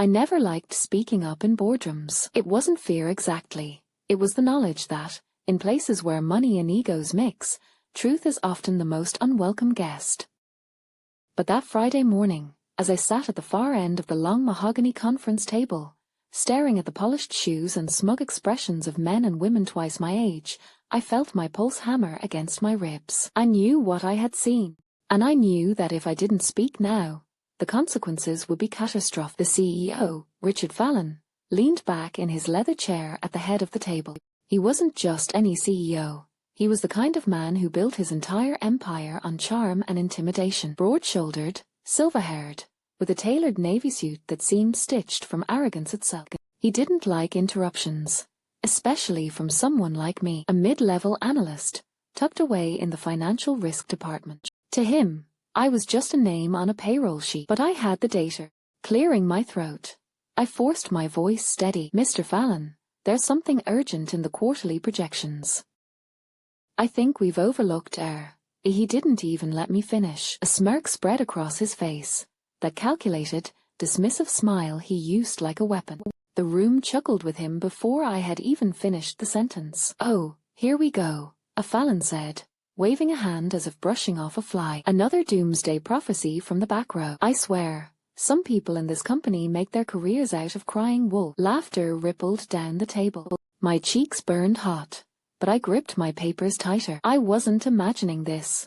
I never liked speaking up in boardrooms. It wasn't fear exactly. It was the knowledge that, in places where money and egos mix, truth is often the most unwelcome guest. But that Friday morning, as I sat at the far end of the long mahogany conference table, staring at the polished shoes and smug expressions of men and women twice my age, I felt my pulse hammer against my ribs. I knew what I had seen, and I knew that if I didn't speak now, the consequences would be catastrophic. The CEO, Richard Fallon, leaned back in his leather chair at the head of the table. He wasn't just any CEO. He was the kind of man who built his entire empire on charm and intimidation. Broad-shouldered, silver-haired, with a tailored navy suit that seemed stitched from arrogance itself. He didn't like interruptions, especially from someone like me, a mid-level analyst, tucked away in the financial risk department. To him, I was just a name on a payroll sheet, but I had the data. Clearing my throat, I forced my voice steady. Mr. Fallon, there's something urgent in the quarterly projections. I think we've overlooked He didn't even let me finish. A smirk spread across his face, that calculated, dismissive smile he used like a weapon. The room chuckled with him before I had even finished the sentence. "Oh, here we go," a Fallon said, waving a hand as if brushing off a fly. "Another doomsday prophecy from the back row. I swear, some people in this company make their careers out of crying wolf." Laughter rippled down the table. My cheeks burned hot, but I gripped my papers tighter. I wasn't imagining this.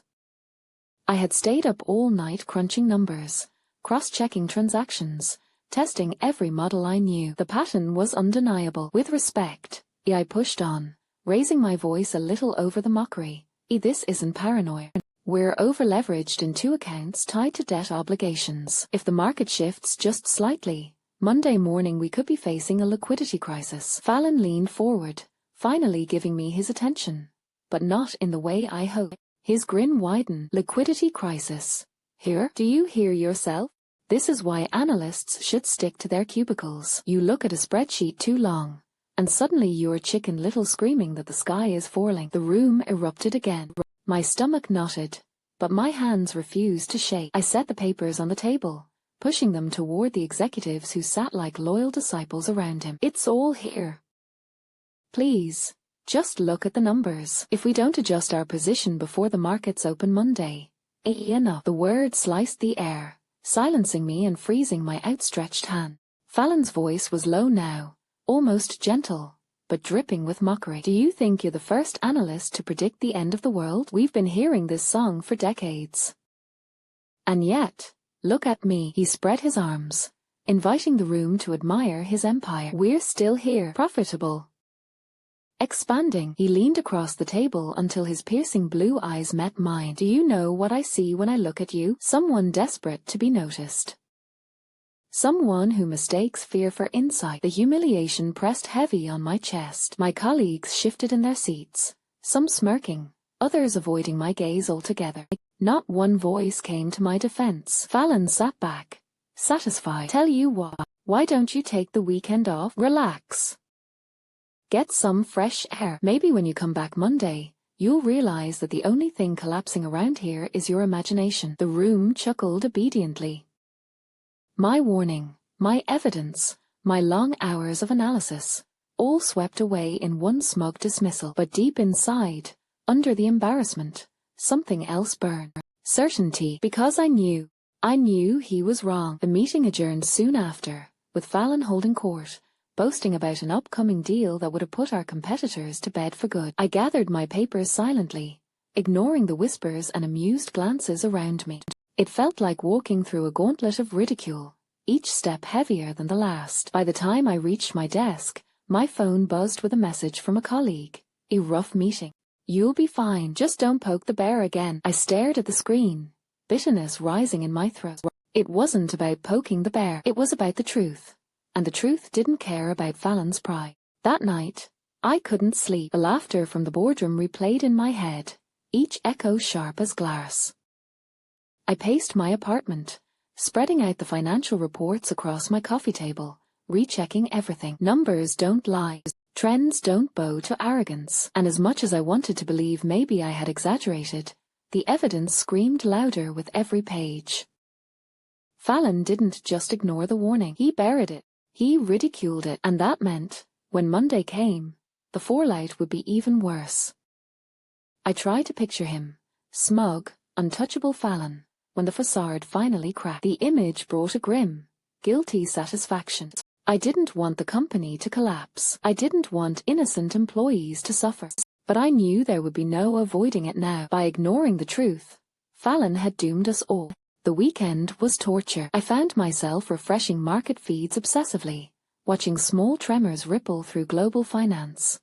I had stayed up all night crunching numbers, cross-checking transactions, testing every model I knew. The pattern was undeniable. With respect, I pushed on, raising my voice a little over the mockery. This isn't paranoia. We're over-leveraged in 2 accounts tied to debt obligations. If the market shifts just slightly, Monday morning we could be facing a liquidity crisis. Fallon leaned forward, finally giving me his attention, but not in the way I hoped. His grin widened. Liquidity crisis. Here? Do you hear yourself? This is why analysts should stick to their cubicles. You look at a spreadsheet too long, and suddenly you're Chicken Little screaming that the sky is falling. The room erupted again. My stomach knotted, but my hands refused to shake. I set the papers on the table, pushing them toward the executives who sat like loyal disciples around him. "It's all here. Please, just look at the numbers. If we don't adjust our position before the markets open Monday, enough." The word sliced the air, silencing me and freezing my outstretched hand. Fallon's voice was low now, almost gentle, but dripping with mockery. "Do you think you're the first analyst to predict the end of the world? We've been hearing this song for decades. And yet, look at me." He spread his arms, inviting the room to admire his empire. "We're still here, profitable, expanding." He leaned across the table until his piercing blue eyes met mine. "Do you know what I see when I look at you? Someone desperate to be noticed. Someone who mistakes fear for insight." The humiliation pressed heavy on my chest. My colleagues shifted in their seats, some smirking, others avoiding my gaze altogether. Not one voice came to my defense. Fallon sat back, satisfied. "Tell you what, why don't you take the weekend off? Relax. Get some fresh air. Maybe when you come back Monday, you'll realize that the only thing collapsing around here is your imagination." The room chuckled obediently. My warning, my evidence, my long hours of analysis, all swept away in one smug dismissal. But deep inside, under the embarrassment, something else burned. Certainty. Because I knew he was wrong. The meeting adjourned soon after, with Fallon holding court, boasting about an upcoming deal that would have put our competitors to bed for good. I gathered my papers silently, ignoring the whispers and amused glances around me. It felt like walking through a gauntlet of ridicule, each step heavier than the last. By the time I reached my desk, my phone buzzed with a message from a colleague. "A rough meeting. You'll be fine. Just don't poke the bear again." I stared at the screen, bitterness rising in my throat. It wasn't about poking the bear. It was about the truth. And the truth didn't care about Fallon's pride. That night, I couldn't sleep. The laughter from the boardroom replayed in my head, each echo sharp as glass. I paced my apartment, spreading out the financial reports across my coffee table, rechecking everything. Numbers don't lie. Trends don't bow to arrogance. And as much as I wanted to believe maybe I had exaggerated, the evidence screamed louder with every page. Fallon didn't just ignore the warning. He buried it. He ridiculed it. And that meant, when Monday came, the fallout would be even worse. I tried to picture him, smug, untouchable Fallon, when the facade finally cracked. The image brought a grim, guilty satisfaction. I didn't want the company to collapse. I didn't want innocent employees to suffer. But I knew there would be no avoiding it now. By ignoring the truth, Fallon had doomed us all. The weekend was torture. I found myself refreshing market feeds obsessively, watching small tremors ripple through global finance.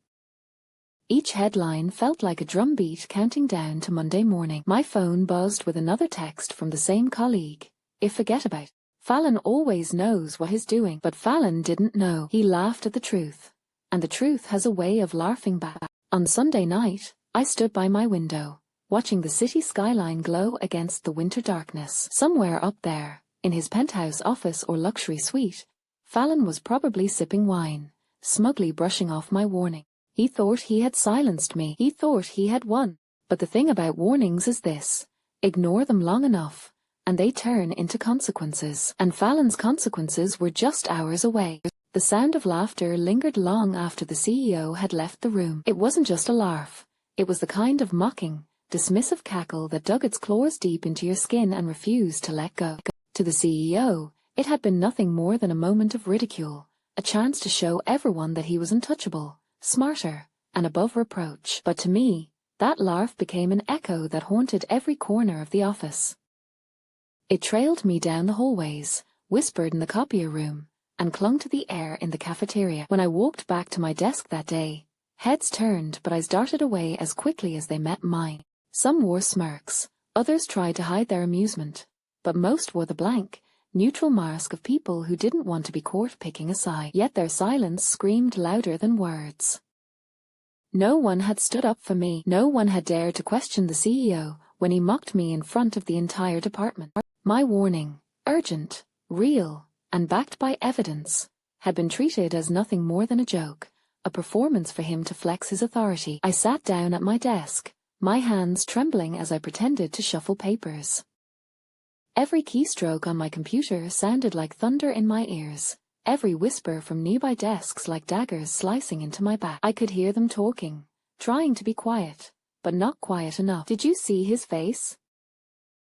Each headline felt like a drumbeat counting down to Monday morning. My phone buzzed with another text from the same colleague. If forget about. Fallon always knows what he's doing. But Fallon didn't know. He laughed at the truth. And the truth has a way of laughing back. On Sunday night, I stood by my window, watching the city skyline glow against the winter darkness. Somewhere up there, in his penthouse office or luxury suite, Fallon was probably sipping wine, smugly brushing off my warning. He thought he had silenced me. He thought he had won. But the thing about warnings is this: ignore them long enough, and they turn into consequences. And Fallon's consequences were just hours away. The sound of laughter lingered long after the CEO had left the room. It wasn't just a laugh. It was the kind of mocking, dismissive cackle that dug its claws deep into your skin and refused to let go. To the CEO, it had been nothing more than a moment of ridicule, a chance to show everyone that he was untouchable, smarter, and above reproach. But to me, that laugh became an echo that haunted every corner of the office. It trailed me down the hallways, whispered in the copier room, and clung to the air in the cafeteria. When I walked back to my desk that day, heads turned but eyes darted away as quickly as they met mine. Some wore smirks, others tried to hide their amusement, but most wore the blank, neutral mask of people who didn't want to be caught picking a side. Yet their silence screamed louder than words. No one had stood up for me. No one had dared to question the CEO when he mocked me in front of the entire department. My warning, urgent, real, and backed by evidence, had been treated as nothing more than a joke, a performance for him to flex his authority. I sat down at my desk, my hands trembling as I pretended to shuffle papers. Every keystroke on my computer sounded like thunder in my ears, every whisper from nearby desks like daggers slicing into my back. I could hear them talking, trying to be quiet, but not quiet enough. Did you see his face?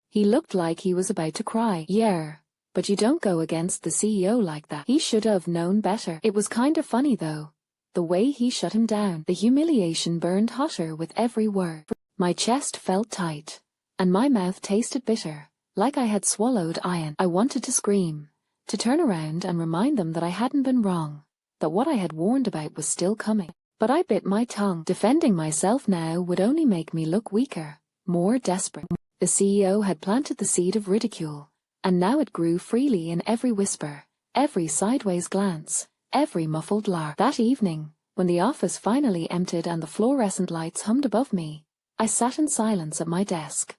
He looked like he was about to cry. Yeah, but you don't go against the CEO like that. He should have known better. It was kind of funny though, the way he shut him down. The humiliation burned hotter with every word. My chest felt tight, and my mouth tasted bitter, like I had swallowed iron. I wanted to scream, to turn around and remind them that I hadn't been wrong, that what I had warned about was still coming. But I bit my tongue. Defending myself now would only make me look weaker, more desperate. The CEO had planted the seed of ridicule, and now it grew freely in every whisper, every sideways glance, every muffled laugh. That evening, when the office finally emptied and the fluorescent lights hummed above me, I sat in silence at my desk.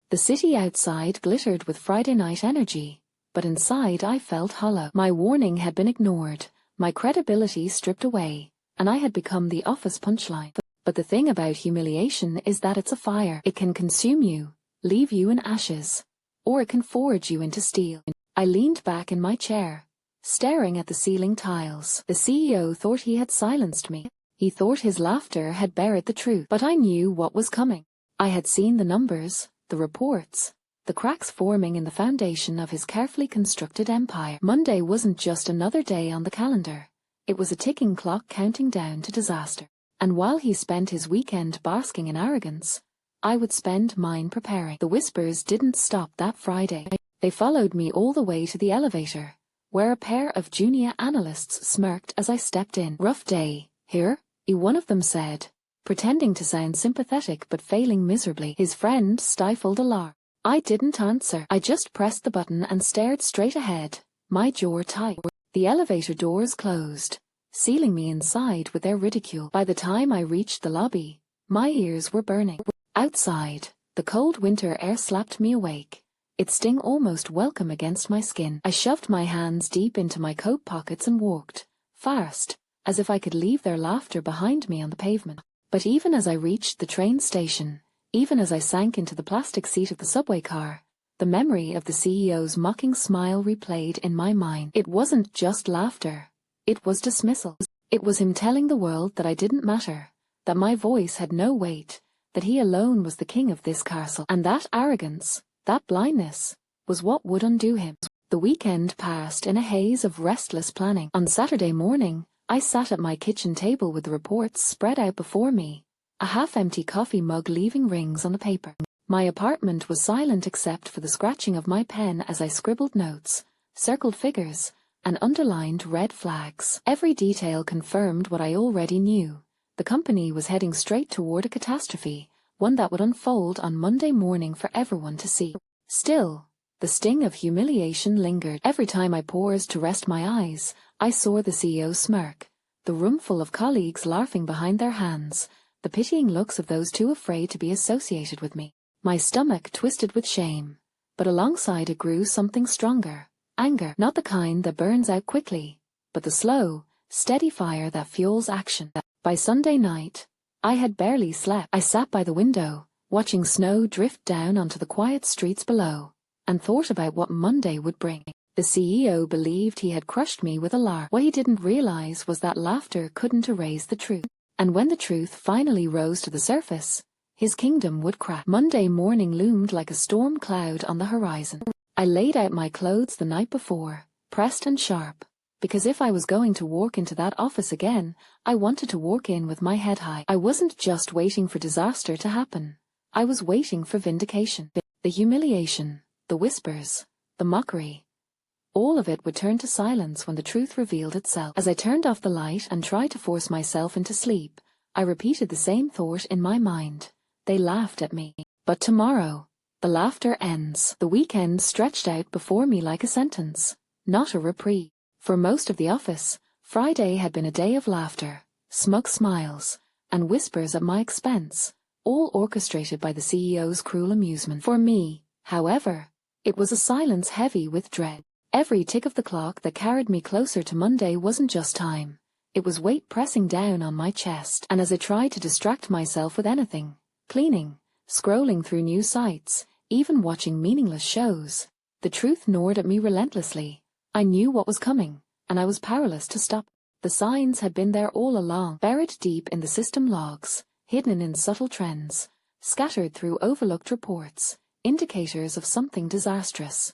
The city outside glittered with Friday night energy, but inside I felt hollow. My warning had been ignored, my credibility stripped away, and I had become the office punchline. But the thing about humiliation is that it's a fire. It can consume you, leave you in ashes, or it can forge you into steel. I leaned back in my chair, staring at the ceiling tiles. The CEO thought he had silenced me. He thought his laughter had buried the truth. But I knew what was coming. I had seen the numbers, the reports, the cracks forming in the foundation of his carefully constructed empire. Monday wasn't just another day on the calendar. It was a ticking clock counting down to disaster. And while he spent his weekend basking in arrogance, I would spend mine preparing. The whispers didn't stop that Friday. They followed me all the way to the elevator, where a pair of junior analysts smirked as I stepped in. Rough day, here, one of them said, pretending to sound sympathetic but failing miserably. His friend stifled a laugh. I didn't answer. I just pressed the button and stared straight ahead, my jaw tight. The elevator doors closed, sealing me inside with their ridicule. By the time I reached the lobby, my ears were burning. Outside, the cold winter air slapped me awake, its sting almost welcome against my skin. I shoved my hands deep into my coat pockets and walked, fast, as if I could leave their laughter behind me on the pavement. But even as I reached the train station, even as I sank into the plastic seat of the subway car, The memory of the CEO's mocking smile replayed in my mind. It wasn't just laughter. It was dismissal. It was him telling the world that I didn't matter, that my voice had no weight, that he alone was the king of this castle. And that arrogance, that blindness, was what would undo him. The weekend passed in a haze of restless planning. On Saturday morning, I sat at my kitchen table with the reports spread out before me, a half-empty coffee mug leaving rings on the paper. My apartment was silent except for the scratching of my pen as I scribbled notes, circled figures, and underlined red flags. Every detail confirmed what I already knew. The company was heading straight toward a catastrophe, one that would unfold on Monday morning for everyone to see. Still, the sting of humiliation lingered. Every time I paused to rest my eyes, I saw the CEO smirk, the room full of colleagues laughing behind their hands, the pitying looks of those too afraid to be associated with me. My stomach twisted with shame, but alongside it grew something stronger. Anger, not the kind that burns out quickly, but the slow, steady fire that fuels action. By Sunday night, I had barely slept. I sat by the window, watching snow drift down onto the quiet streets below, and thought about what Monday would bring. The CEO believed he had crushed me with a laugh. What he didn't realize was that laughter couldn't erase the truth. And when the truth finally rose to the surface, his kingdom would crack. Monday morning loomed like a storm cloud on the horizon. I laid out my clothes the night before, pressed and sharp, because if I was going to walk into that office again, I wanted to walk in with my head high. I wasn't just waiting for disaster to happen. I was waiting for vindication. The humiliation, the whispers, the mockery, all of it would turn to silence when the truth revealed itself. As I turned off the light and tried to force myself into sleep, I repeated the same thought in my mind. They laughed at me. But tomorrow, the laughter ends. The weekend stretched out before me like a sentence, not a reprieve. For most of the office, Friday had been a day of laughter, smug smiles, and whispers at my expense, all orchestrated by the CEO's cruel amusement. For me, however, it was a silence heavy with dread. Every tick of the clock that carried me closer to Monday wasn't just time. It was weight pressing down on my chest. And as I tried to distract myself with anything, cleaning, scrolling through new sites, even watching meaningless shows, the truth gnawed at me relentlessly. I knew what was coming, and I was powerless to stop. The signs had been there all along, buried deep in the system logs, hidden in subtle trends, scattered through overlooked reports, indicators of something disastrous.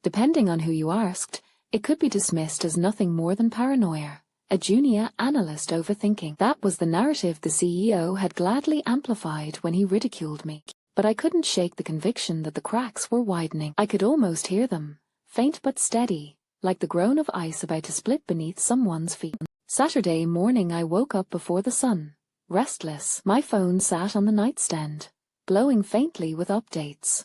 Depending on who you asked, it could be dismissed as nothing more than paranoia, a junior analyst overthinking. That was the narrative the CEO had gladly amplified when he ridiculed me. But I couldn't shake the conviction that the cracks were widening. I could almost hear them, faint but steady, like the groan of ice about to split beneath someone's feet. Saturday morning I woke up before the sun, restless. My phone sat on the nightstand, glowing faintly with updates.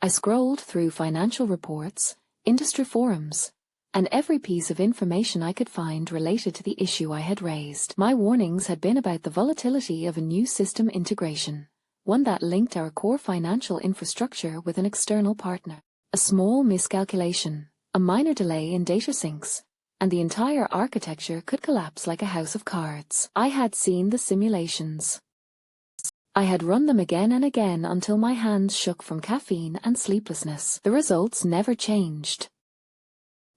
I scrolled through financial reports, industry forums, and every piece of information I could find related to the issue I had raised. My warnings had been about the volatility of a new system integration, one that linked our core financial infrastructure with an external partner. A small miscalculation, a minor delay in data syncs, and the entire architecture could collapse like a house of cards. I had seen the simulations. I had run them again and again until my hands shook from caffeine and sleeplessness. The results never changed.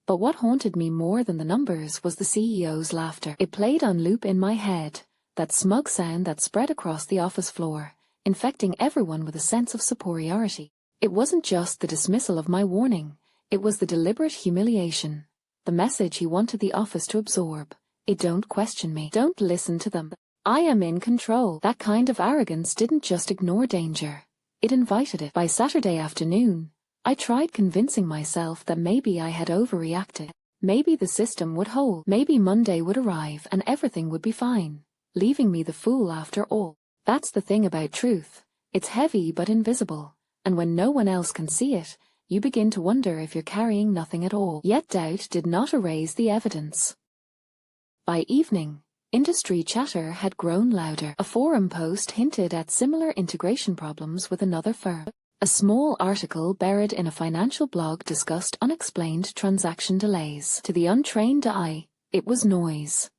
But what haunted me more than the numbers was the CEO's laughter. It played on loop in my head, that smug sound that spread across the office floor, infecting everyone with a sense of superiority. It wasn't just the dismissal of my warning, it was the deliberate humiliation, the message he wanted the office to absorb. Don't question me. Don't listen to them. I am in control. That kind of arrogance didn't just ignore danger. It invited it. By Saturday afternoon, I tried convincing myself that maybe I had overreacted. Maybe the system would hold. Maybe Monday would arrive and everything would be fine, leaving me the fool after all. That's the thing about truth. It's heavy but invisible, and when no one else can see it, you begin to wonder if you're carrying nothing at all. Yet doubt did not erase the evidence. By evening, industry chatter had grown louder. A forum post hinted at similar integration problems with another firm. A small article buried in a financial blog discussed unexplained transaction delays. To the untrained eye, it was noise.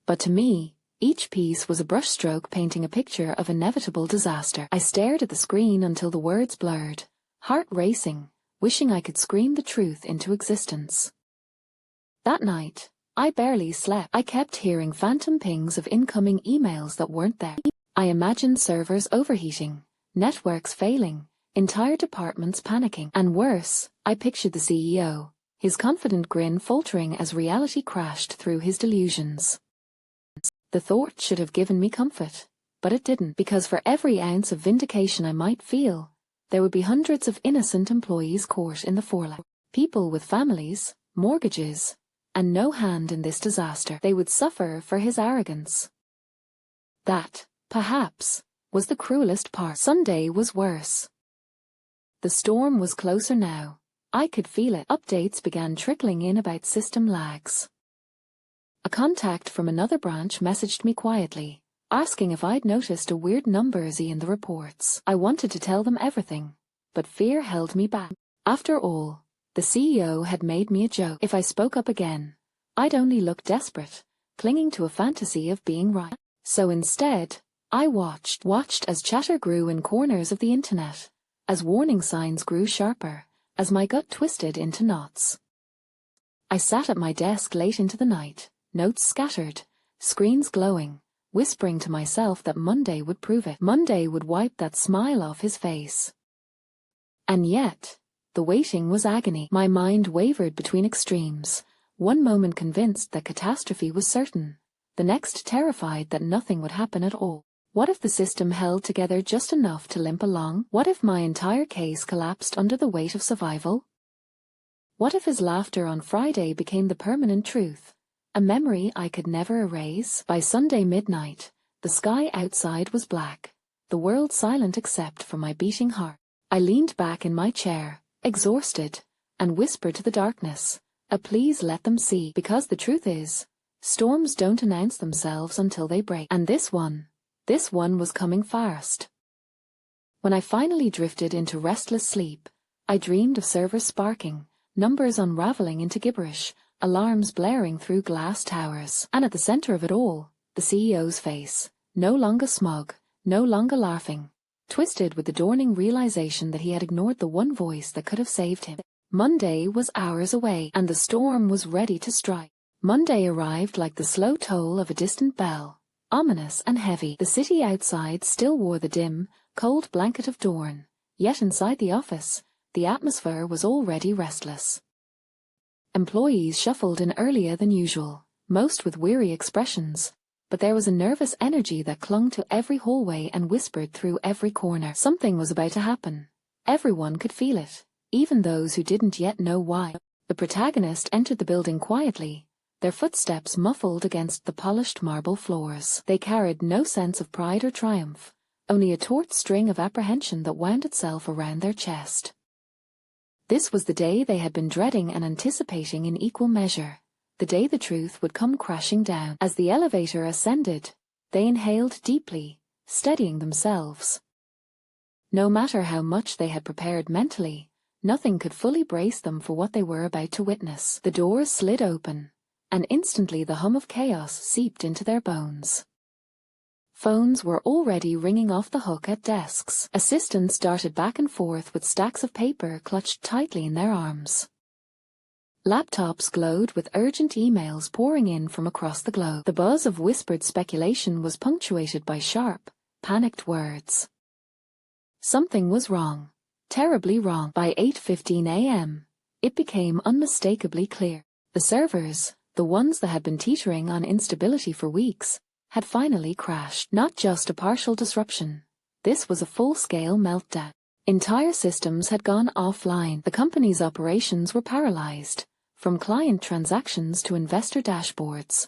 But to me, Each piece was a brushstroke painting a picture of inevitable disaster. I stared at the screen until the words blurred, heart racing, wishing I could scream the truth into existence. That night, I barely slept. I kept hearing phantom pings of incoming emails that weren't there. I imagined servers overheating, networks failing, entire departments panicking. And worse, I pictured the CEO, his confident grin faltering as reality crashed through his delusions. The thought should have given me comfort, but it didn't, because for every ounce of vindication I might feel, there would be hundreds of innocent employees caught in the forelock. People with families, mortgages, and no hand in this disaster. They would suffer for his arrogance. That, perhaps, was the cruelest part. Sunday was worse. The storm was closer now. I could feel it. Updates began trickling in about system lags. A contact from another branch messaged me quietly, asking if I'd noticed a weird numbers in the reports. I wanted to tell them everything, but fear held me back. After all, the CEO had made me a joke. If I spoke up again, I'd only look desperate, clinging to a fantasy of being right. So instead, I watched as chatter grew in corners of the internet, as warning signs grew sharper, as my gut twisted into knots. I sat at my desk late into the night, notes scattered, screens glowing, whispering to myself that Monday would prove it. Monday would wipe that smile off his face. And yet, the waiting was agony. My mind wavered between extremes, one moment convinced that catastrophe was certain, the next terrified that nothing would happen at all. What if the system held together just enough to limp along? What if my entire case collapsed under the weight of survival? What if his laughter on Friday became the permanent truth, a memory I could never erase? By Sunday midnight, the sky outside was black, the world silent except for my beating heart. I leaned back in my chair, exhausted, and whispered to the darkness, please let them see. Because the truth is, storms don't announce themselves until they break. And this one was coming fast. When I finally drifted into restless sleep, I dreamed of servers sparking, numbers unraveling into gibberish, alarms blaring through glass towers. And at the center of it all, the CEO's face, no longer smug, no longer laughing, twisted with the dawning realization that he had ignored the one voice that could have saved him. Monday was hours away, and the storm was ready to strike. Monday arrived like the slow toll of a distant bell, ominous and heavy. The city outside still wore the dim, cold blanket of dawn, yet inside the office, the atmosphere was already restless. Employees shuffled in earlier than usual, most with weary expressions, but there was a nervous energy that clung to every hallway and whispered through every corner. Something was about to happen. Everyone could feel it, even those who didn't yet know why. The protagonist entered the building quietly, their footsteps muffled against the polished marble floors. They carried no sense of pride or triumph, only a taut string of apprehension that wound itself around their chest. This was the day they had been dreading and anticipating in equal measure, the day the truth would come crashing down. As the elevator ascended, they inhaled deeply, steadying themselves. No matter how much they had prepared mentally, nothing could fully brace them for what they were about to witness. The doors slid open, and instantly the hum of chaos seeped into their bones. Phones were already ringing off the hook at desks. Assistants darted back and forth with stacks of paper clutched tightly in their arms. Laptops glowed with urgent emails pouring in from across the globe. The buzz of whispered speculation was punctuated by sharp, panicked words. Something was wrong, terribly wrong. By 8:15 a.m., it became unmistakably clear. The servers, the ones that had been teetering on instability for weeks, had finally crashed. Not just a partial disruption. This was a full-scale meltdown. Entire systems had gone offline. The company's operations were paralyzed, from client transactions to investor dashboards.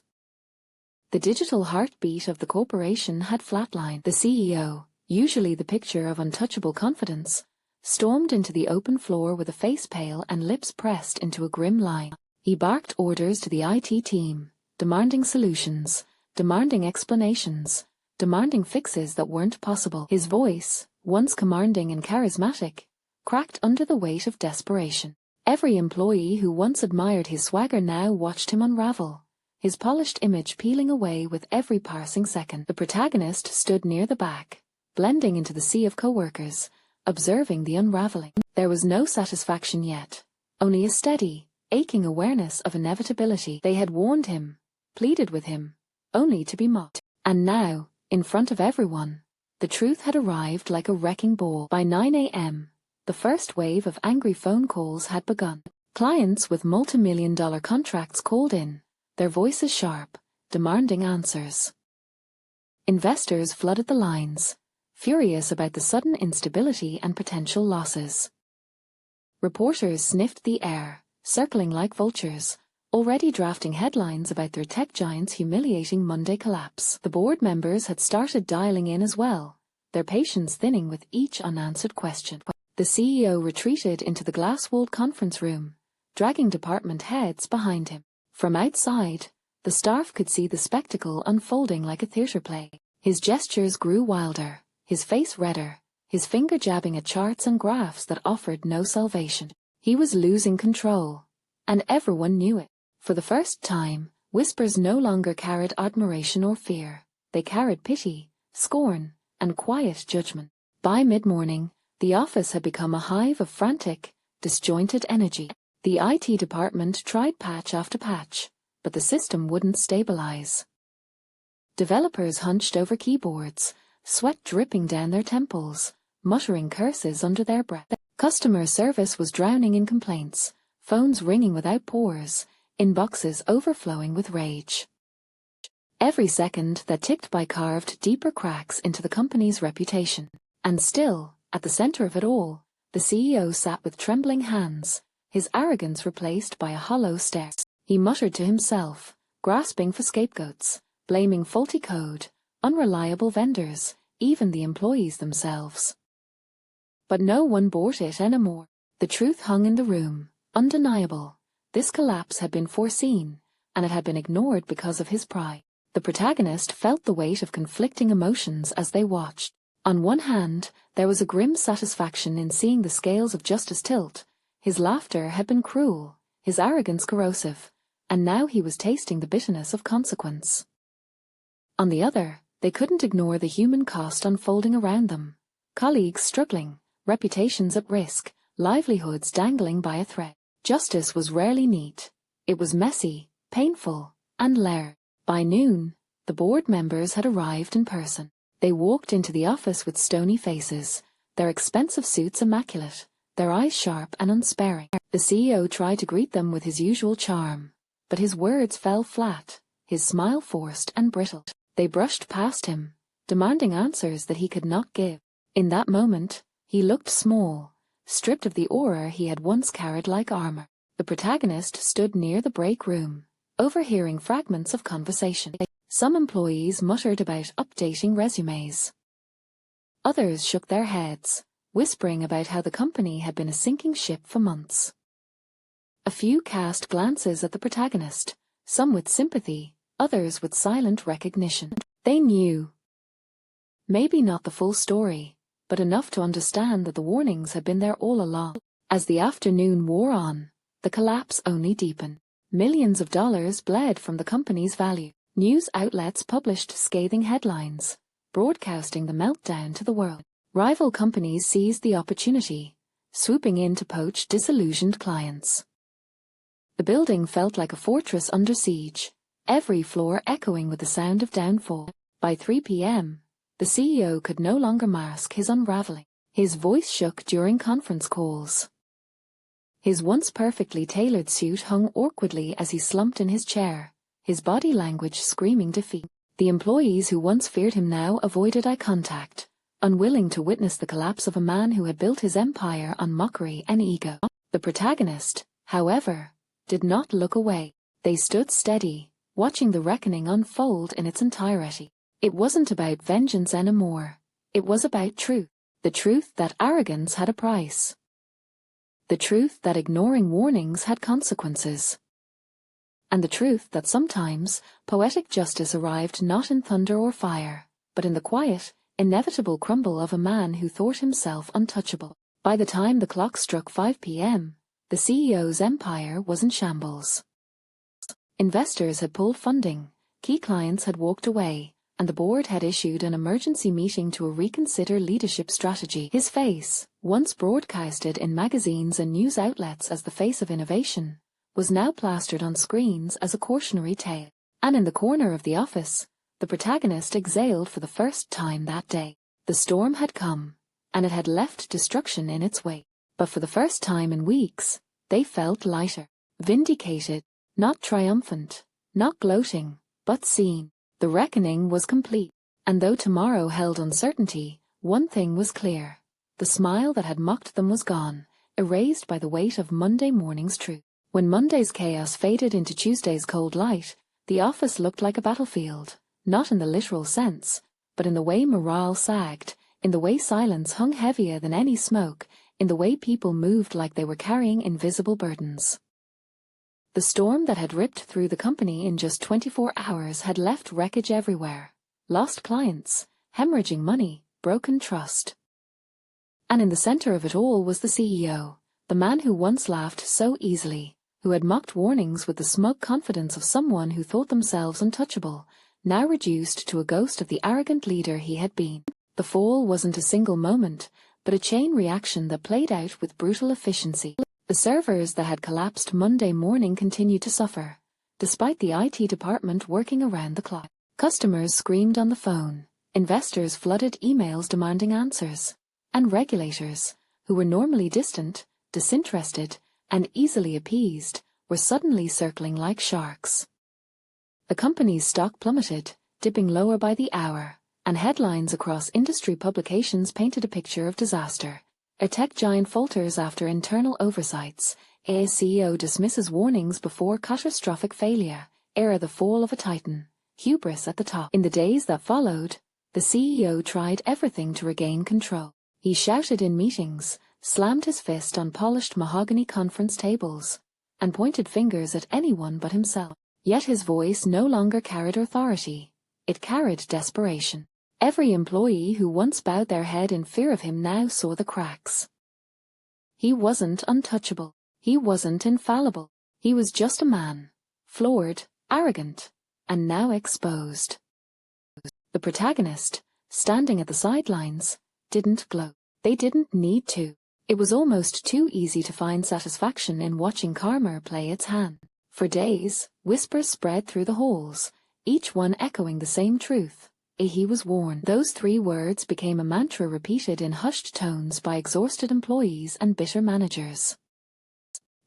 The digital heartbeat of the corporation had flatlined. The CEO, usually the picture of untouchable confidence, stormed into the open floor with a face pale and lips pressed into a grim line. He barked orders to the IT team, demanding solutions, demanding explanations, demanding fixes that weren't possible. His voice, once commanding and charismatic, cracked under the weight of desperation. Every employee who once admired his swagger now watched him unravel, his polished image peeling away with every passing second. The protagonist stood near the back, blending into the sea of co-workers, observing the unraveling. There was no satisfaction yet, only a steady, aching awareness of inevitability. They had warned him, pleaded with him, only to be mocked. And now, in front of everyone, the truth had arrived like a wrecking ball. By 9 a.m., the first wave of angry phone calls had begun. Clients with multi-million-dollar contracts called in, their voices sharp, demanding answers. Investors flooded the lines, furious about the sudden instability and potential losses. Reporters sniffed the air, circling like vultures, already drafting headlines about their tech giant's humiliating Monday collapse. The board members had started dialing in as well, their patience thinning with each unanswered question. The CEO retreated into the glass-walled conference room, dragging department heads behind him. From outside, the staff could see the spectacle unfolding like a theater play. His gestures grew wilder, his face redder, his finger jabbing at charts and graphs that offered no salvation. He was losing control, and everyone knew it. For the first time, whispers no longer carried admiration or fear. They carried pity, scorn, and quiet judgment. By mid-morning, the office had become a hive of frantic, disjointed energy. The IT department tried patch after patch, but the system wouldn't stabilize. Developers hunched over keyboards, sweat dripping down their temples, muttering curses under their breath. Customer service was drowning in complaints, phones ringing without pause, inboxes overflowing with rage. Every second that ticked by carved deeper cracks into the company's reputation. And still, at the center of it all, the CEO sat with trembling hands, his arrogance replaced by a hollow stare. He muttered to himself, grasping for scapegoats, blaming faulty code, unreliable vendors, even the employees themselves. But no one bought it anymore. The truth hung in the room, undeniable. This collapse had been foreseen, and it had been ignored because of his pride. The protagonist felt the weight of conflicting emotions as they watched. On one hand, there was a grim satisfaction in seeing the scales of justice tilt. His laughter had been cruel, his arrogance corrosive, and now he was tasting the bitterness of consequence. On the other, they couldn't ignore the human cost unfolding around them. Colleagues struggling, reputations at risk, livelihoods dangling by a thread. Justice was rarely neat. It was messy, painful, and layered. By noon, the board members had arrived in person. They walked into the office with stony faces, their expensive suits immaculate, their eyes sharp and unsparing. The CEO tried to greet them with his usual charm, but his words fell flat, his smile forced and brittle. They brushed past him, demanding answers that he could not give. In that moment, he looked small, stripped of the aura he had once carried like armor. The protagonist stood near the break room, overhearing fragments of conversation. Some employees muttered about updating resumes. Others shook their heads, whispering about how the company had been a sinking ship for months. A few cast glances at the protagonist, some with sympathy, others with silent recognition. They knew. Maybe not the full story, but enough to understand that the warnings had been there all along. As the afternoon wore on, the collapse only deepened. Millions of dollars bled from the company's value. News outlets published scathing headlines, broadcasting the meltdown to the world. Rival companies seized the opportunity, swooping in to poach disillusioned clients. The building felt like a fortress under siege, every floor echoing with the sound of downfall. By 3 p.m., the CEO could no longer mask his unraveling. His voice shook during conference calls. His once perfectly tailored suit hung awkwardly as he slumped in his chair, his body language screaming defeat. The employees who once feared him now avoided eye contact, unwilling to witness the collapse of a man who had built his empire on mockery and ego. The protagonist, however, did not look away. They stood steady, watching the reckoning unfold in its entirety. It wasn't about vengeance anymore. It was about truth. The truth that arrogance had a price. The truth that ignoring warnings had consequences. And the truth that sometimes poetic justice arrived not in thunder or fire, but in the quiet, inevitable crumble of a man who thought himself untouchable. By the time the clock struck 5 p.m., the CEO's empire was in shambles. Investors had pulled funding, key clients had walked away, and the board had issued an emergency meeting to reconsider leadership strategy. His face, once broadcasted in magazines and news outlets as the face of innovation, was now plastered on screens as a cautionary tale. And in the corner of the office, the protagonist exhaled for the first time that day. The storm had come, and it had left destruction in its wake. But for the first time in weeks, they felt lighter, vindicated, not triumphant, not gloating, but seen. The reckoning was complete, and though tomorrow held uncertainty, one thing was clear. The smile that had mocked them was gone, erased by the weight of Monday morning's truth. When Monday's chaos faded into Tuesday's cold light, the office looked like a battlefield, not in the literal sense, but in the way morale sagged, in the way silence hung heavier than any smoke, in the way people moved like they were carrying invisible burdens. The storm that had ripped through the company in just 24 hours had left wreckage everywhere. Lost clients, hemorrhaging money, broken trust. And in the center of it all was the CEO, the man who once laughed so easily, who had mocked warnings with the smug confidence of someone who thought themselves untouchable, now reduced to a ghost of the arrogant leader he had been. The fall wasn't a single moment, but a chain reaction that played out with brutal efficiency. The servers that had collapsed Monday morning continued to suffer, despite the IT department working around the clock. Customers screamed on the phone, investors flooded emails demanding answers, and regulators, who were normally distant, disinterested, and easily appeased, were suddenly circling like sharks. The company's stock plummeted, dipping lower by the hour, and headlines across industry publications painted a picture of disaster. A tech giant falters after internal oversights. A CEO dismisses warnings before catastrophic failure. The fall of a titan. Hubris at the top. In the days that followed, the CEO tried everything to regain control. He shouted in meetings, slammed his fist on polished mahogany conference tables, and pointed fingers at anyone but himself. Yet his voice no longer carried authority. It carried desperation. Every employee who once bowed their head in fear of him now saw the cracks. He wasn't untouchable. He wasn't infallible. He was just a man, flawed, arrogant, and now exposed. The protagonist, standing at the sidelines, didn't gloat. They didn't need to. It was almost too easy to find satisfaction in watching karma play its hand. For days, whispers spread through the halls, each one echoing the same truth. He was warned. Those 3 words became a mantra repeated in hushed tones by exhausted employees and bitter managers.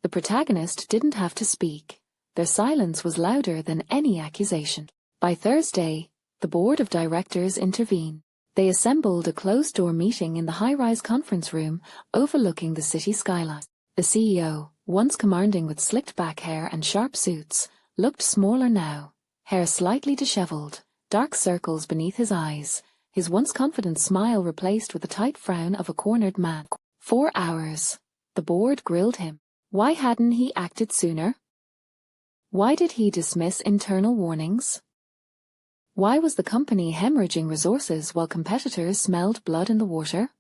The protagonist didn't have to speak. Their silence was louder than any accusation. By Thursday, the board of directors intervened. They assembled a closed-door meeting in the high-rise conference room overlooking the city skyline. The CEO, once commanding with slicked-back hair and sharp suits, looked smaller now, hair slightly disheveled, dark circles beneath his eyes, his once confident smile replaced with the tight frown of a cornered man. 4 hours. The board grilled him. Why hadn't he acted sooner? Why did he dismiss internal warnings? Why was the company hemorrhaging resources while competitors smelled blood in the water?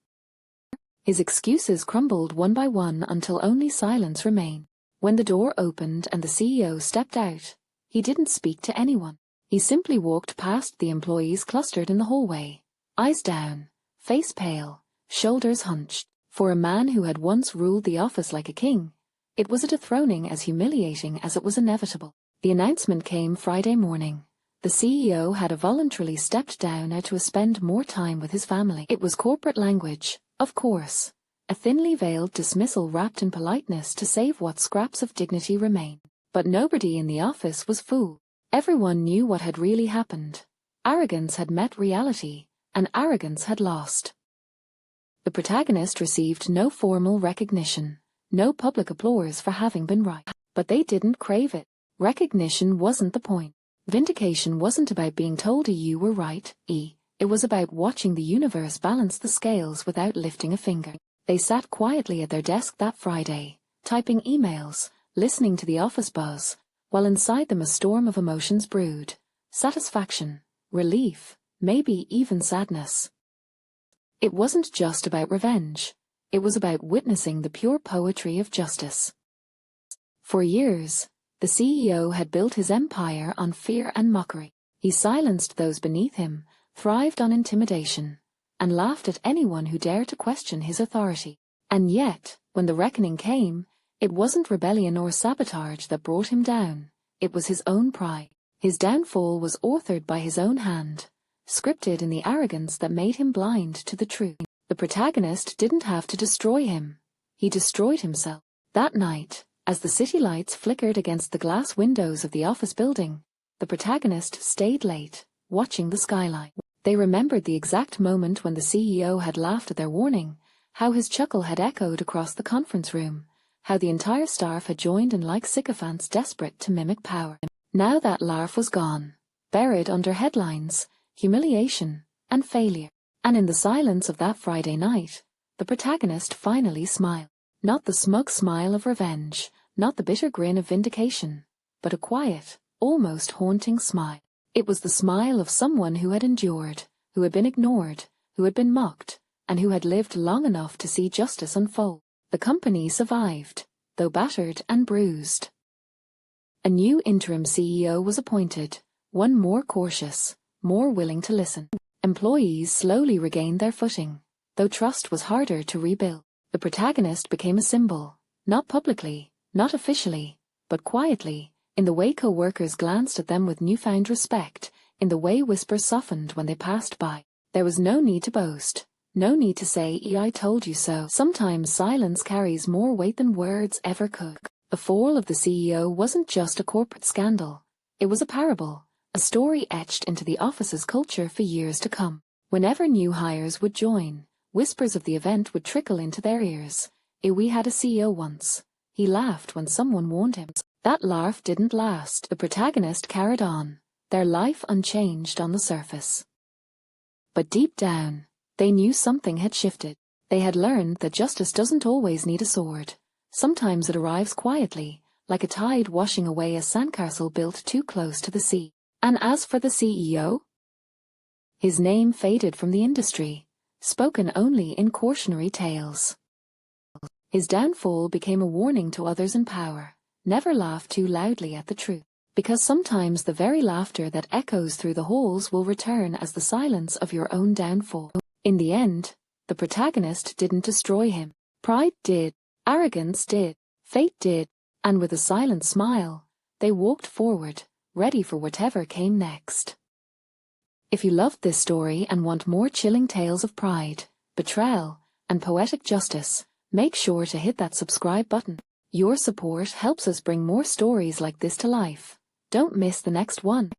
His excuses crumbled one by one until only silence remained. When the door opened and the CEO stepped out, he didn't speak to anyone. He simply walked past the employees clustered in the hallway, eyes down, face pale, shoulders hunched. For a man who had once ruled the office like a king, it was a dethroning as humiliating as it was inevitable. The announcement came Friday morning. The CEO had voluntarily stepped down to spend more time with his family. It was corporate language, of course, a thinly veiled dismissal wrapped in politeness to save what scraps of dignity remained. But nobody in the office was fooled. Everyone knew what had really happened. Arrogance had met reality, and arrogance had lost. The protagonist received no formal recognition, no public applause for having been right. But they didn't crave it. Recognition wasn't the point. Vindication wasn't about being told you were right, it was about watching the universe balance the scales without lifting a finger. They sat quietly at their desk that Friday, typing emails, listening to the office buzz, while inside them a storm of emotions brewed. Satisfaction, relief, maybe even sadness. It wasn't just about revenge. It was about witnessing the pure poetry of justice. For years, The CEO had built his empire on fear and mockery. He silenced those beneath him, thrived on intimidation, and laughed at anyone who dared to question his authority. And yet, when the reckoning came, it wasn't rebellion or sabotage that brought him down. It was his own pride. His downfall was authored by his own hand, scripted in the arrogance that made him blind to the truth. The protagonist didn't have to destroy him. He destroyed himself. That night, as the city lights flickered against the glass windows of the office building, the protagonist stayed late, watching the skyline. They remembered the exact moment when the CEO had laughed at their warning, how his chuckle had echoed across the conference room, how the entire staff had joined in like sycophants desperate to mimic power. Now that laugh was gone, buried under headlines, humiliation, and failure. And in the silence of that Friday night, the protagonist finally smiled. Not the smug smile of revenge, not the bitter grin of vindication, but a quiet, almost haunting smile. It was the smile of someone who had endured, who had been ignored, who had been mocked, and who had lived long enough to see justice unfold. The company survived, though battered and bruised. A new interim CEO was appointed, one more cautious, more willing to listen. Employees slowly regained their footing, though trust was harder to rebuild. The protagonist became a symbol, not publicly, not officially, but quietly, in the way co-workers glanced at them with newfound respect, in the way whispers softened when they passed by. There was no need to boast, no need to say, "I told you so." Sometimes silence carries more weight than words ever could. The fall of the CEO wasn't just a corporate scandal. It was a parable, a story etched into the office's culture for years to come. Whenever new hires would join, whispers of the event would trickle into their ears. "We had a CEO once. He laughed when someone warned him." That laugh didn't last. The protagonist carried on, their life unchanged on the surface. But deep down, they knew something had shifted. They had learned that justice doesn't always need a sword. Sometimes it arrives quietly, like a tide washing away a sandcastle built too close to the sea. And as for the CEO, his name faded from the industry, spoken only in cautionary tales. His downfall became a warning to others in power: never laugh too loudly at the truth, because sometimes the very laughter that echoes through the halls will return as the silence of your own downfall. In the end, the protagonist didn't destroy him. Pride did, arrogance did, fate did, and with a silent smile, they walked forward, ready for whatever came next. If you loved this story and want more chilling tales of pride, betrayal, and poetic justice, make sure to hit that subscribe button. Your support helps us bring more stories like this to life. Don't miss the next one.